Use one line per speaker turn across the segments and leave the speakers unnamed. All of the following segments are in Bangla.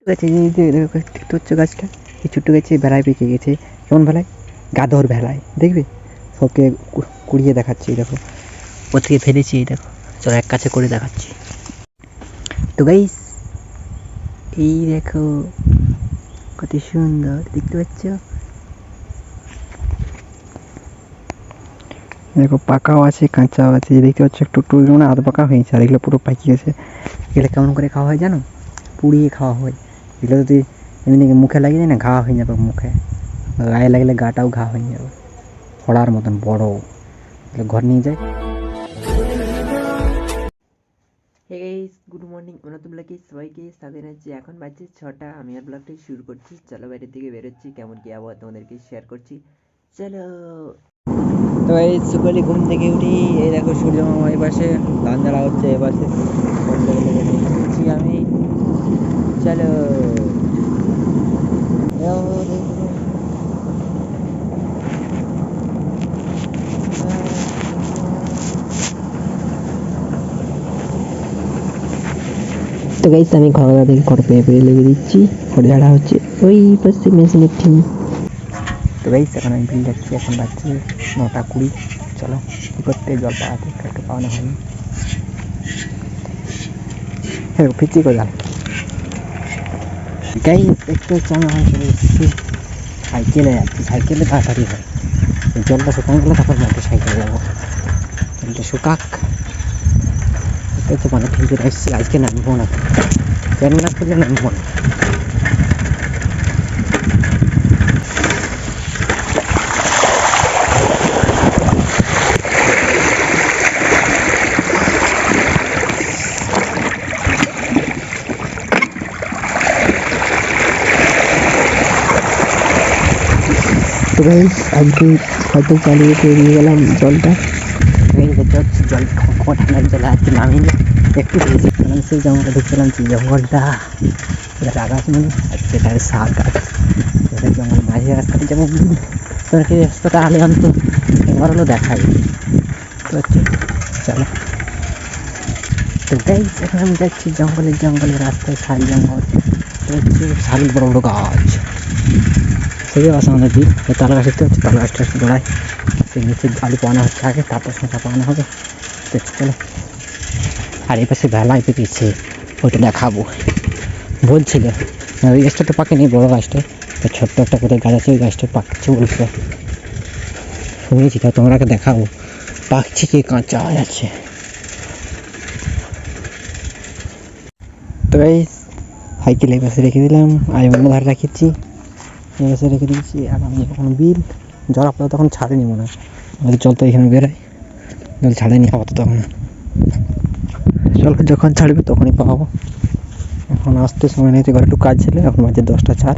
গাছে দেখতে হচ্ছে গাছটা, এই ছোট্ট গাছে ভেলায় পেকে গেছে। কেমন ভেলায়? গাধর ভেলায়, দেখবে সবকে কুড়িয়ে দেখাচ্ছি। দেখো ওর থেকে ফেলেছি, এই দেখো, চলো এক কাছে করে দেখাচ্ছি। তো গাইস এই দেখো কত সুন্দর দেখতে পাচ্ছ। দেখো পাকাও আছে কাঁচাও আছে, দেখতে পাচ্ছ একটু একটু মানে আধ পাকা হয়েছে, আর এগুলো পুরো পাকি গেছে। এগুলো কেমন করে খাওয়া হয় জানো? পুড়িয়ে খাওয়া হয়। এগুলো যদি এমনি মুখে লাগিয়ে যায় না, ঘা হয়ে যাবে মুখে, গায়ে লাগলে গাটাও ঘা হয়ে যাবে, ফড়ার মতন বড়। ঘর নিয়ে যায়। Hey guys, good morning. নতুন ব্লগে সবাইকে সাথে জানাচ্ছি। এখন বাজছে 6টা, আমি আর ব্লগটি শুরু করছি। চলো বাইরের দিকে বেরোচ্ছি, কেমন কি আবহাওয়া তোমাদেরকে শেয়ার করছি। চলো। তো এই সকালে ঘুম থেকে উঠি, এই দেখো সূর্য মামা এই পাশে ধান জ্বালা হচ্ছে, এ পাশে আমি। চলো। তো গাইস আমি খড়গা থেকে খড় পেয়ে পেয়ে লেগে দিচ্ছি, খড় ঝাড়া হচ্ছে ওই পাশে মেশিনের ঠিক। তো গাইস এখন আমি বিল যাচ্ছি, এখন বাজছে 9:20। চলো কী করতে, জল পাওয়াতে একটু পাওয়ানো হয়নি। হ্যাঁ ফিরছি কোথাও। গাইস একটু হচ্ছে আমি এখন চলে এসেছি, সাইকেলে যাচ্ছি। সাইকেলে তাড়াতাড়ি হয়, জলটা শুকানো গেলে তারপর মোটর সাইকেলে যাবো। জলটা শুকাক। এটা হচ্ছে মানে ঠিক করে এসেছি, আজকে নামবো না, কেন না করলে নামবো না। তো গাইস আজকে হয়তো চালিয়ে পেরিয়ে গেলাম জলটা। জল ঠান্ডার জলে আজকে নামিনি, একটু ভেজেছিলাম সেই জঙ্গলটা, দেখছিলাম সেই জঙ্গলটা, এটা আগাছ মানে আজকে তার শাক গাছ, এটা জঙ্গল মাঝে রাস্তাটা যেমন তোকে রাস্তাটা আলে অন্ত এবার হলো দেখাই। তো হচ্ছে চলো। তো গাইস এখন আমি যাচ্ছি জঙ্গলের রাস্তায়, শাল জঙ্গল। তো হচ্ছে শাল বড় বড় গাছ, সেই আছে আমাদের দিন। তাল গাছ দেখতে হচ্ছে, তাল গাছটা গোড়ায় সেই নিচে আলু পাওয়ানো হচ্ছে আগে, তারপর শশা পাওয়ানো হবে। তো চলো। আর এই পাশে ভেলায় পেয়েছে, ওইটা দেখাবো বলছিল। ওই গাছটা তো পাকেনি, বড়ো গাছটা, তো ছোট্ট একটা করে গাছ আছে, ওই গাছটা পাকছে বলছে, শুনেছি। তা তোমরাকে দেখাবো পাকছে কি কাঁচা আছে। তো এই সাইকেল এই পাশে রেখে দিলাম, আর অন্য ধারে রাখিয়েছি, এই পাশে রেখে দিয়েছি। আর আমি যখন বিল জল আপাতত তখন ছাড়েনি মনে হয়, আমাদের জল তো এখানে বেরোয়, জল ছাড়েনি আপাতত তখন। জল যখন ছাড়বে তখনই পাবো। এখন আসতে সময় নিতে ঘরে একটু কাজ ছিল, এখন বাজে 10:04,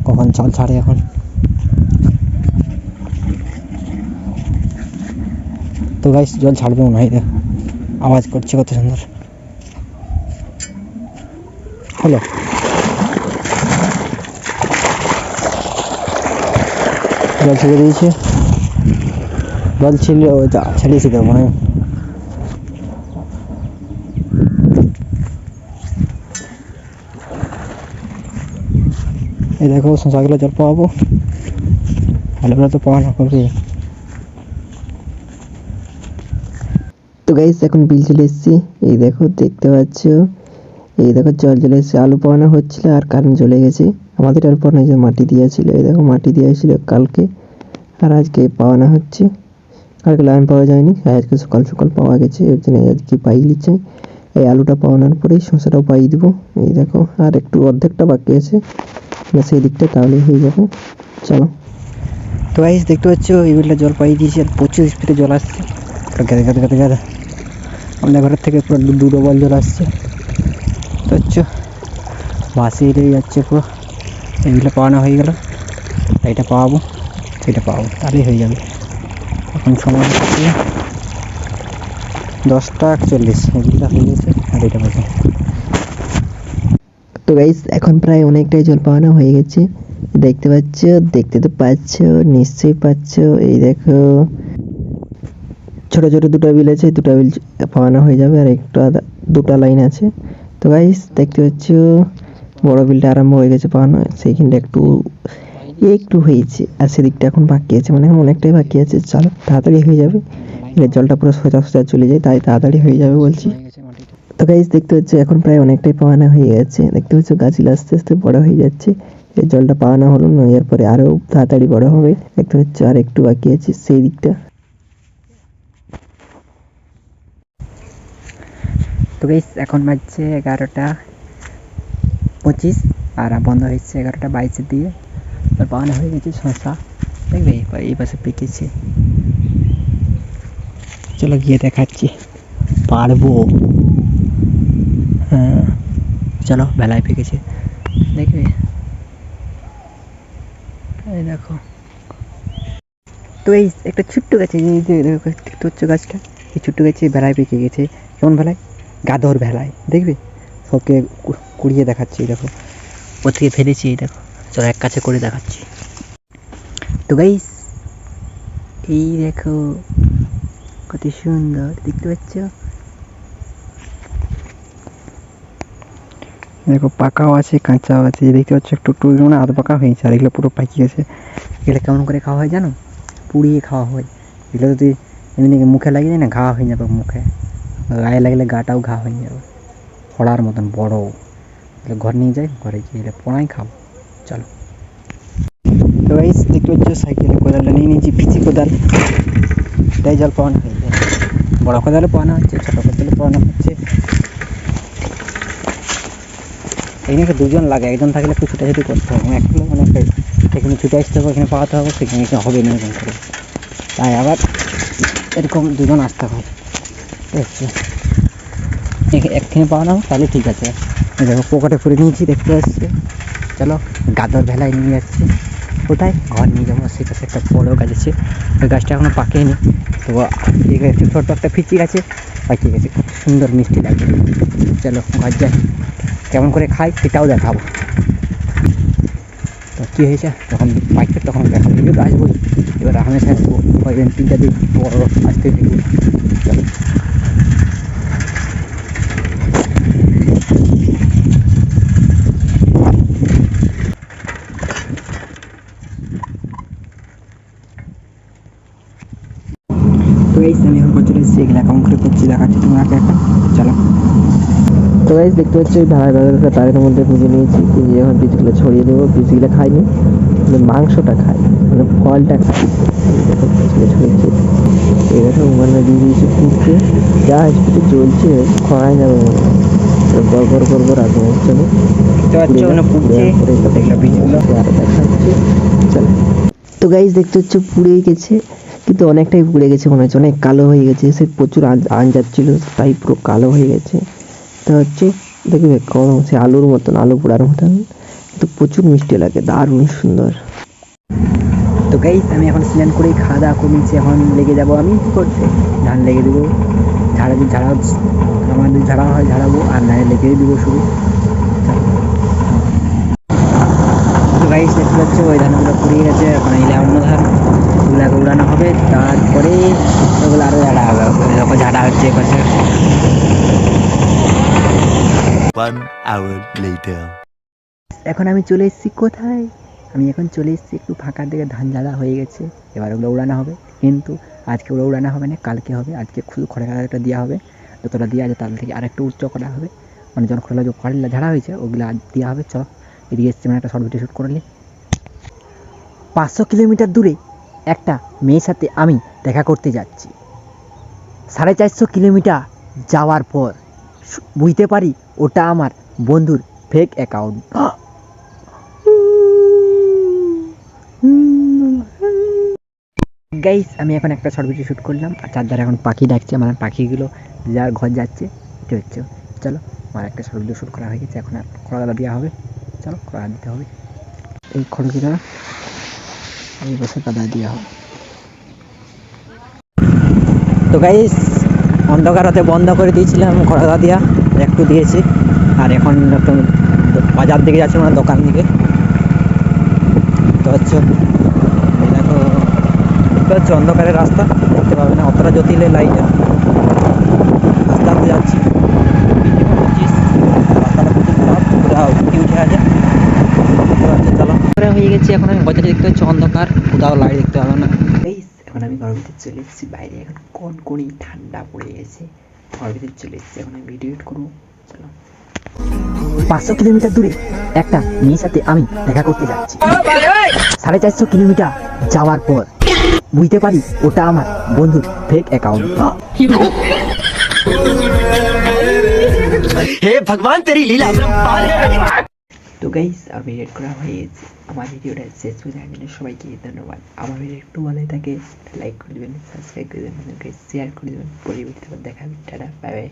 কখন জল ছাড়ে এখন। তো গাইস জল ছাড়বে মনে হয়, আওয়াজ করছে কত সুন্দর। হ্যালো, জল ছেড়ে দিয়েছে, জল ছিল ছাড়িয়েছে তো মনে হয়। এই দেখো শশাগুলো জল পাওয়াবো, ভালোগুলো তো পাওয়ানো হবে। তো গাইস এখন বিল চলে এসেছি, এই দেখো দেখতে পাচ্ছ, এই দেখো জল চলে এসেছে। আলু পাওয়ানো হচ্ছিল আর কারেন্ট চলে গেছে। আমাদের আর পরে যে মাটি দিয়েছিল, এই দেখো মাটি দিয়েছিল কালকে, আর আজকে পাওয়ানো হচ্ছে। কালকে লাইন পাওয়া যায়নি, আজকে সকাল সকাল পাওয়া গেছে, এর জন্য আজকে পাই নিচ্ছে। এই আলুটা পাওয়ানোর পরেই শসাটাও পাই দিব। এই দেখো আর একটু অর্ধেকটা বাকি আছে, সেই দিকটা তাহলেই হয়ে যাবে। চলো। তো গাইস দেখতে পাচ্ছ এই বিলটা জল পাই দিয়েছি, আর প্রচুর স্পিডে জল আসছে, গাদা গাদা গাদা গাদা। আমাদের ঘরের থেকে পুরো দু ডবল জল আসছে। তো হচ্ছে ভাসিয়ে দিয়ে যাচ্ছে পুরো। এইগুলো পাওয়ানো হয়ে গেল, এইটা পাওয়াবো, সেটা পাওয়াবো, তাহলেই হয়ে যাবে। এখন সময় হচ্ছে 10:41, এগুলো হয়ে গেছে, আর এটা বসে। তো গাইস এখন প্রায় অনেকটাই জল পাওয়ানো হয়ে গেছে, দেখতে পাচ্ছ, দেখতে তো পাচ্ছ, নিশ্চয়ই পাচ্ছ। এই দেখো ছোট ছোট দুটো বিল আছে, দুটো বিল পাওয়ানো হয়ে যাবে, আর একটা দুটা লাইন আছে। তো গাইস দেখতে পাচ্ছ বড় বিলটা আরম্ভ হয়ে গেছে পাওয়ানো, সেইখানটা একটু একটু হয়েছে, আর সেদিকটা এখন বাকি আছে, মানে এখন অনেকটাই বাকি আছে। চলো তাড়াতাড়ি হয়ে যাবে, এর জলটা পুরো সোজা সোজা চলে যায়, তাই তাড়াতাড়ি হয়ে যাবে বলছি। তো গাইস দেখতে হচ্ছে এখন প্রায় অনেকটাই পাওয়ানো হয়ে গেছে, দেখতে হচ্ছে গাছগুলো আস্তে আস্তে বড় হয়ে যাচ্ছে। এই জলটা পাওয়ানো হলো না, এরপরে আরো তাড়াতাড়ি বড় হবে, দেখতে হচ্ছে আর একটু বাকি আছে সেই দিকটা। তো গাইস এখন বাজছে 11:25 আর বন্ধ হয়েছে 11:22 দিয়ে। আর পাওয়ানো হয়ে গেছে শশা, দেখবে এই পাশে পেকেছে। চলো গিয়ে দেখাচ্ছি, পারবো। হ্যাঁ চলো, বেলায় পেকেছে, দেখবে এই দেখো। তো এই একটা ছোট্ট গাছে দেখতে হচ্ছে গাছটা, এই ছোট্ট গাছে বেলায় পেকে গেছে। কেমন বেলায়? গাদর বেলায়, দেখবে সবকে কুড়িয়ে দেখাচ্ছি। দেখো ওর থেকে ফেলেছি, এই দেখো। চলো এক কাছে করে দেখাচ্ছি। তো গাইস এই দেখো কত সুন্দর দেখতে পাচ্ছ, দেখো পাকাও আছে কাঁচাও আছে, দেখতে পাচ্ছ একটু একটু মানে আধ পাকা হয়েছে, আর এগুলো পুরো পাকি গেছে। এগুলো কেমন করে খাওয়া হয় জানো? পুড়িয়ে খাওয়া হয়। এগুলো যদি এমনি মুখে লাগিয়ে যায় না, ঘা হয়ে যাবে মুখে, গায়ে লাগলে গাটাও ঘা হয়ে যাবে, ফড়ার মতন বড়। ঘর নিয়ে যাই, ঘরে গিয়ে এলে পোড়াই খাবো। চলো। তো গাইস দেখতে পাচ্ছ সাইকেলে কোদালটা নিয়ে নিয়েছি, পিচি কোদাল, তাই জল পাওয়ানো হয়ে যায়। বড় কোদালে পাওয়ানো হচ্ছে, ছোটো কোদালে পাওয়ানো হচ্ছে। এখানে দুজন লাগে, একজন থাকলে একটু ছুটাছুটি করতে হবে, একটু মানে এখানে ছুটে আসতে হবে, এখানে পাওয়াতে হবে, সেখানে হবে না এরকম করে, তাই আবার এরকম দুজন আসতে হবে। দেখছি একখানে পাওয়ানো হবে তাহলে ঠিক আছে। দেখো পকেটে ফুরে নিয়েছি, দেখতে পাচ্ছি। চলো গাদর ভেলায় নিয়ে যাচ্ছি। কোথায়? ঘর নিয়ে যাবো। সে কাছে একটা বড় গাছ আছে, ওই গাছটা এখনো পাকেনি, তো এই গাছটা ছোট্ট একটা ফিচি গাছে পাকিয়ে গেছে, খুব সুন্দর মিষ্টি লাগে। চলো ঘর যাই, কেমন করে খাই সেটাও দেখাবো। তো কী হয়েছে যখন পাইছে তখন দেখাবো, কিন্তু আসবোই। এবার হামেশা আসবো, কয়েকদিন 3টা দিন বড় আসতে দেখবো। চলো। তো গাইস আমি এখন করতে এসেছি, এগুলো কেমন করে করছি দেখাচ্ছি তোমাকে এখন। চলো। তো গাইস দেখতে পাচ্ছি ওই ভাড়া দাদাটা তারের মধ্যে পুজো নিয়েছি, পুজো এখন বীজগুলো ছড়িয়ে দেবো। বীজগুলো খাইনি, মানে মাংসটা খাই, মানে ফলটা খাই। ছড়িয়েছে এই দেখো, মানে দিয়ে দিয়েছি পুড়তে, যা স্পিডে জ্বলছে খাওয়াই যাবে, গড় গড় গড় গড় আগুন হচ্ছে না। তো গাইস দেখতে হচ্ছে পুড়ে গেছে, কিন্তু অনেকটাই পুড়ে গেছে মনে হচ্ছে, অনেক কালো হয়ে গেছে, সে প্রচুর আন যাচ্ছিল তাই পুরো কালো হয়ে গেছে। তো হচ্ছে দেখবে কম সে আলুর মতন, আলু পোড়ার মতন, তো প্রচুর মিষ্টি লাগে, দারুণ সুন্দর। তো গাইস আমি এখন স্নান করেই খাওয়া দাওয়া করে নিচ্ছি, এখন লেগে যাবো। আমি কী করছি, ধান লেগে দেবো, আমাদের ঝাড়া হয় ঝাড়াবো, আর নাহলে লেগে দেবো শুরু। তো গাইস দেখতে পাচ্ছি ওই ধানগুলো পুড়িয়ে গেছে, এখন এলে অন্য ধান ওগুলোকে উড়ানো হবে, তারপরে ওগুলো আরও ঝাড়া হবে। যখন ঝাড়া হচ্ছে এপাশে।
1 hour later.
এখন আমি চলে এসেছি কোথায়? আমি এখন চলে এসেছি একটু ফাঁকার দিকে, ধান ঝাড়া হয়ে গেছে, এবার ওগুলো উড়ানো হবে। কিন্তু আজকে ওগুলো উড়ানো হবে না, কালকে হবে। আজকে শুধু খড়ের গাদাটা দেওয়া হবে, যতটা দেওয়া আছে তার থেকে আর একটু উচ্চ করা হবে, মানে যখন খড়ের ঝাড়া হয়েছে ওগুলো দেওয়া হবে। চলো এদিকে এসছে, মানে একটা শর্ট ভিডিও শ্যুট করলে। 500 কিলোমিটার দূরে একটা মেয়ের সাথে আমি দেখা করতে যাচ্ছি। 450 কিলোমিটার যাওয়ার পর বুঝতে পারি ওটা আমার বন্ধুর ফেক অ্যাকাউন্ট। গাইস আমি এখন একটা শর্ট ভিডিও শ্যুট করলাম, আর চারধারে এখন পাখি ডাকছে, আমার পাখিগুলো যার ঘর যাচ্ছে, এটা হচ্ছে। চলো আমার একটা শর্ট ভিডিও শ্যুট করা হয়ে গেছে, এখন আর খড়গাদা দেওয়া হবে। চলো খড়গা দিতে হবে, এই খড়গুলো এই বসে কাদা দেওয়া হবে। তো গাইস অন্ধকার হতে বন্ধ করে দিয়েছিলাম খড়গা দিয়া, একটু দিয়েছি, আর এখন একটু বাজার দিকে যাচ্ছি, মানে দোকান দিকে। তো হচ্ছে দেখো, এটা হচ্ছে অন্ধকারের রাস্তা, দেখতে পাবে না অতটা জ্যোতিলে লাইটে, আস্তে আস্তে যাচ্ছি। রাস্তাটা প্রচুর খারাপ, পুরো উঠে উঠে আছে, এসেছি, এখন আমি বাজারে দেখতে পাচ্ছি অন্ধকার, কোথাও লাইট দেখতে পাবো না। এখন আমি ঘরের ভিতরে চলে এসেছি, বাইরে এখন কনকনি ঠান্ডা পড়ে গেছে, ঘরের ভিতরে চলে এসেছি, এখন আমি ভিডিও এডিট করবো। চলো 500 কিলোমিটার দূরে একটা মেয়ের সাথে আমি দেখা করতে যাচ্ছি। 450 কিলোমিটার যাওয়ার পর বুঝতে পারি ওটা আমার বন্ধুর ফেক অ্যাকাউন্ট। হে ভগবান তেরি লীলা। তো গাইস আমার ভিডিও করা হয়ে গেছে, আমার ভিডিওটা শেষ হয়ে যাওয়ার জন্য সবাইকে ধন্যবাদ। আমার ভিডিও একটু ভালো থাকে লাইক করে দেবেন, সাবস্ক্রাইব করে দেবেন, শেয়ার করে দেবেন। পরবর্তীতে দেখা হবে, টাটা, বাই বাই।